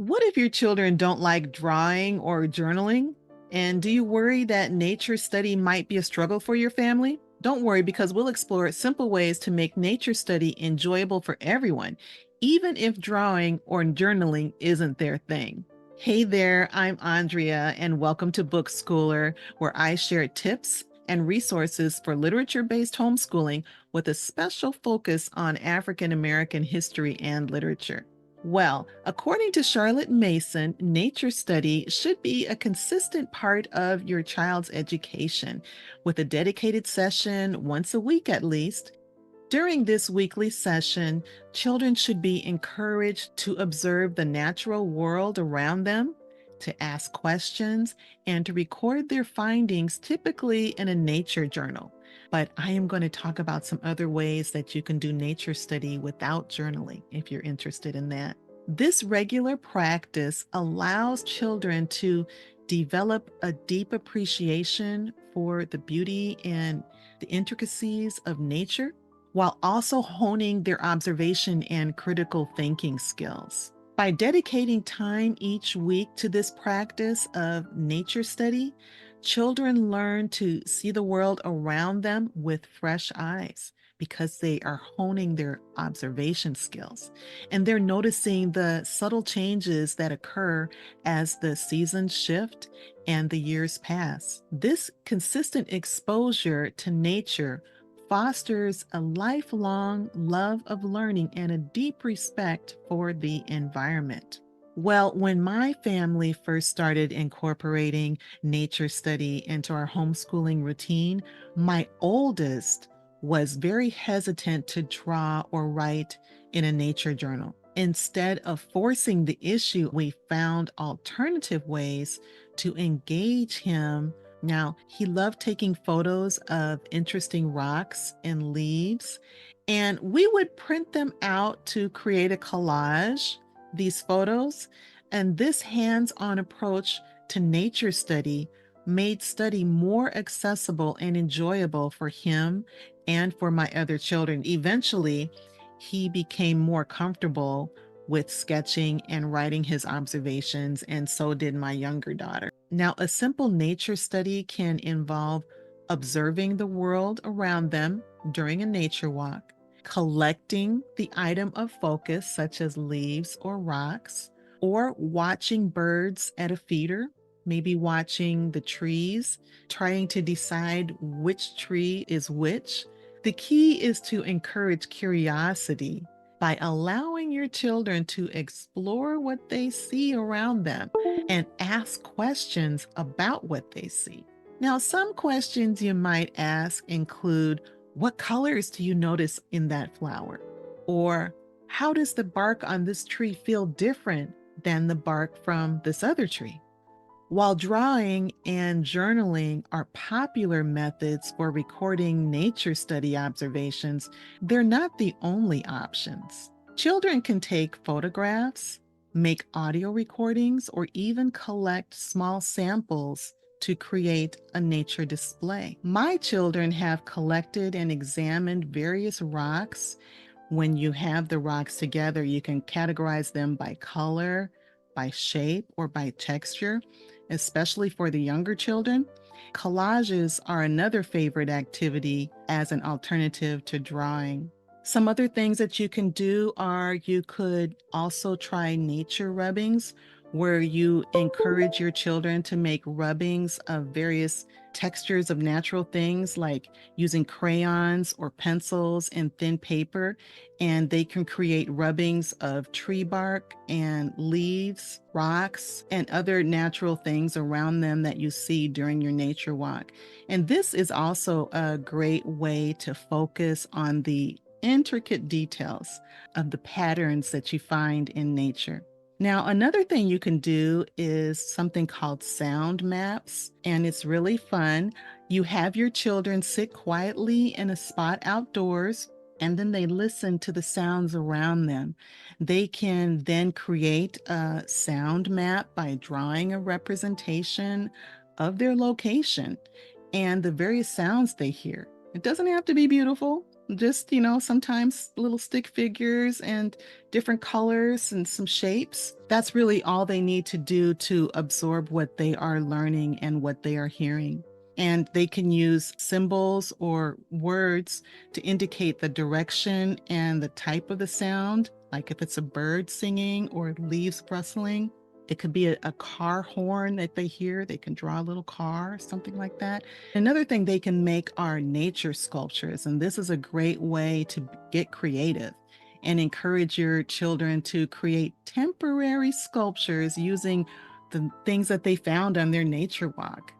What if your children don't like drawing or journaling? And do you worry that nature study might be a struggle for your family? Don't worry, because we'll explore simple ways to make nature study enjoyable for everyone, even if drawing or journaling isn't their thing. Hey there, I'm Andria, and welcome to Bookschooler, where I share tips and resources for literature based homeschooling with a special focus on African American history and literature. Well, according to Charlotte Mason, nature study should be a consistent part of your child's education, with a dedicated session once a week at least. During this weekly session, children should be encouraged to observe the natural world around them, to ask questions, and to record their findings, typically in a nature journal. But I am going to talk about some other ways that you can do nature study without journaling if you're interested in that. This regular practice allows children to develop a deep appreciation for the beauty and the intricacies of nature, while also honing their observation and critical thinking skills. By dedicating time each week to this practice of nature study, children learn to see the world around them with fresh eyes because they are honing their observation skills, and they're noticing the subtle changes that occur as the seasons shift and the years pass. This consistent exposure to nature fosters a lifelong love of learning and a deep respect for the environment. Well, when my family first started incorporating nature study into our homeschooling routine, my oldest was very hesitant to draw or write in a nature journal. Instead of forcing the issue, we found alternative ways to engage him. Now, he loved taking photos of interesting rocks and leaves, and we would print them out to create a collage, these photos. And this hands on approach to nature study made study more accessible and enjoyable for him and for my other children. Eventually, he became more comfortable with sketching and writing his observations, and so did my younger daughter. Now, a simple nature study can involve observing the world around them during a nature walk, collecting the item of focus, such as leaves or rocks, or watching birds at a feeder, maybe watching the trees, trying to decide which tree is which. The key is to encourage curiosity by allowing your children to explore what they see around them and ask questions about what they see. Now, some questions you might ask include, what colors do you notice in that flower? Or how does the bark on this tree feel different than the bark from this other tree? While drawing and journaling are popular methods for recording nature study observations, they're not the only options. Children can take photographs, make audio recordings, or even collect small samples to create a nature display. My children have collected and examined various rocks. When you have the rocks together, you can categorize them by color, by shape, or by texture, especially for the younger children. Collages are another favorite activity as an alternative to drawing. Some other things that you can do are you could also try nature rubbings, where you encourage your children to make rubbings of various textures of natural things, like using crayons or pencils and thin paper, and they can create rubbings of tree bark and leaves, rocks, and other natural things around them that you see during your nature walk. And this is also a great way to focus on the intricate details of the patterns that you find in nature. Now, another thing you can do is something called sound maps, and it's really fun. You have your children sit quietly in a spot outdoors, and then they listen to the sounds around them. They can then create a sound map by drawing a representation of their location and the various sounds they hear. It doesn't have to be beautiful. Just, sometimes little stick figures and different colors and some shapes. That's really all they need to do to absorb what they are learning and what they are hearing. And they can use symbols or words to indicate the direction and the type of the sound, like if it's a bird singing or leaves rustling. It could be a car horn that they hear. They can draw a little car, something like that. Another thing they can make are nature sculptures, and this is a great way to get creative and encourage your children to create temporary sculptures using the things that they found on their nature walk,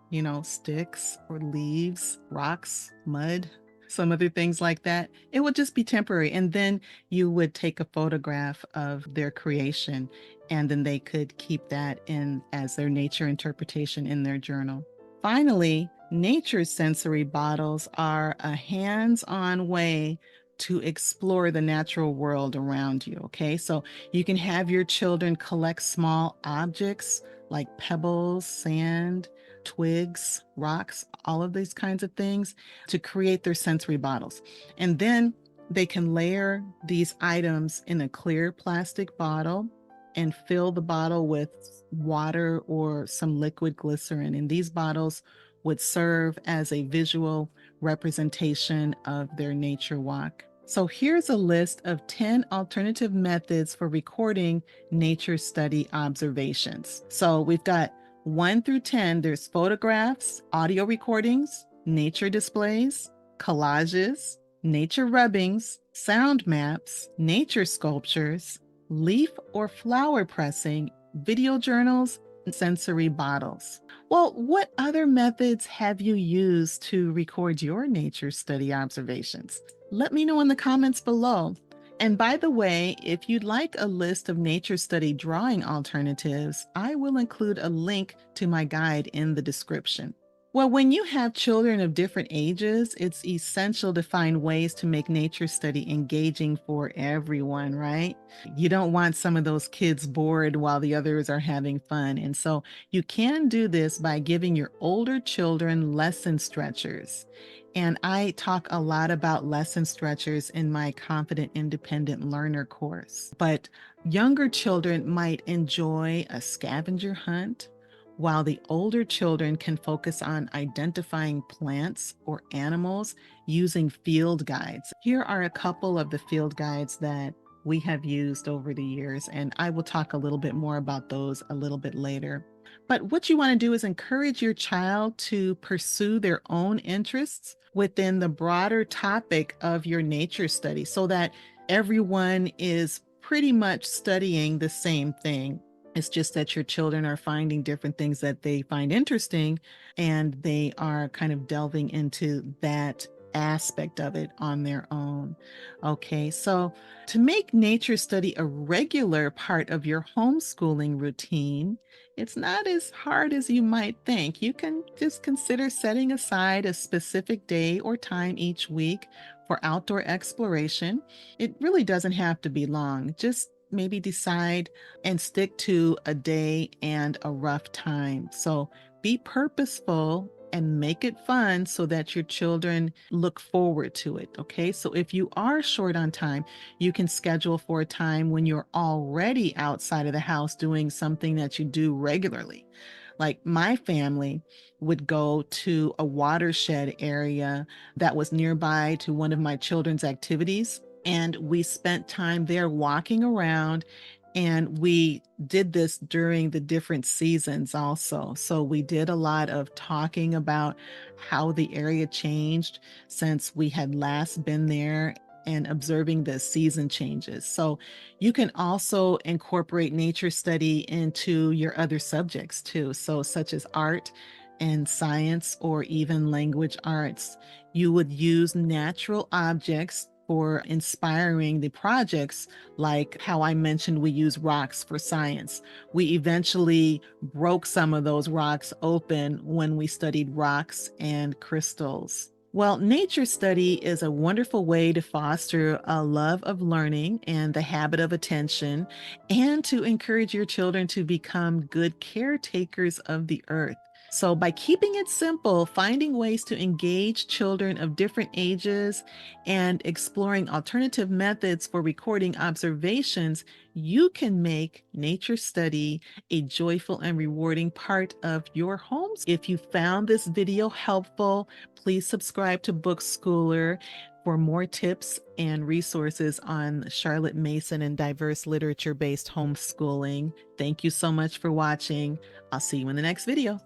sticks or leaves, rocks, mud, some other things like that. It would just be temporary. And then you would take a photograph of their creation, and then they could keep that in as their nature interpretation in their journal. Finally, nature sensory bottles are a hands-on way to explore the natural world around you. Okay, so you can have your children collect small objects like pebbles, sand, twigs, rocks, all of these kinds of things to create their sensory bottles. And then they can layer these items in a clear plastic bottle and fill the bottle with water or some liquid glycerin. And these bottles would serve as a visual representation of their nature walk. So here's a list of 10 alternative methods for recording nature study observations. So we've got 1 through 10, there's photographs, audio recordings, nature displays, collages, nature rubbings, sound maps, nature sculptures, leaf or flower pressing, video journals, and sensory bottles. Well, what other methods have you used to record your nature study observations? Let me know in the comments below. And by the way, if you'd like a list of nature study drawing alternatives, I will include a link to my guide in the description. Well, when you have children of different ages, it's essential to find ways to make nature study engaging for everyone, right? You don't want some of those kids bored while the others are having fun. And so you can do this by giving your older children lesson stretchers. And I talk a lot about lesson stretchers in my Confident Independent Learner course. But younger children might enjoy a scavenger hunt, while the older children can focus on identifying plants or animals using field guides. Here are a couple of the field guides that we have used over the years, and I will talk a little bit more about those a little bit later. But what you want to do is encourage your child to pursue their own interests within the broader topic of your nature study so that everyone is pretty much studying the same thing. It's just that your children are finding different things that they find interesting, and they are kind of delving into that aspect of it on their own. Okay, so to make nature study a regular part of your homeschooling routine, it's not as hard as you might think. You can just consider setting aside a specific day or time each week for outdoor exploration. It really doesn't have to be long. Just maybe decide and stick to a day and a rough time. So be purposeful and make it fun so that your children look forward to it. Okay. So if you are short on time, you can schedule for a time when you're already outside of the house doing something that you do regularly. Like my family would go to a watershed area that was nearby to one of my children's activities. And we spent time there walking around, and we did this during the different seasons also. So we did a lot of talking about how the area changed since we had last been there and observing the season changes. So you can also incorporate nature study into your other subjects too. So such as art and science or even language arts. You would use natural objects for inspiring the projects, like how I mentioned we use rocks for science. We eventually broke some of those rocks open when we studied rocks and crystals. Well, nature study is a wonderful way to foster a love of learning and the habit of attention, and to encourage your children to become good caretakers of the earth. So, by keeping it simple, finding ways to engage children of different ages, and exploring alternative methods for recording observations, you can make nature study a joyful and rewarding part of your homes. If you found this video helpful, please subscribe to Bookschooler for more tips and resources on Charlotte Mason and diverse literature based homeschooling. Thank you so much for watching. I'll see you in the next video.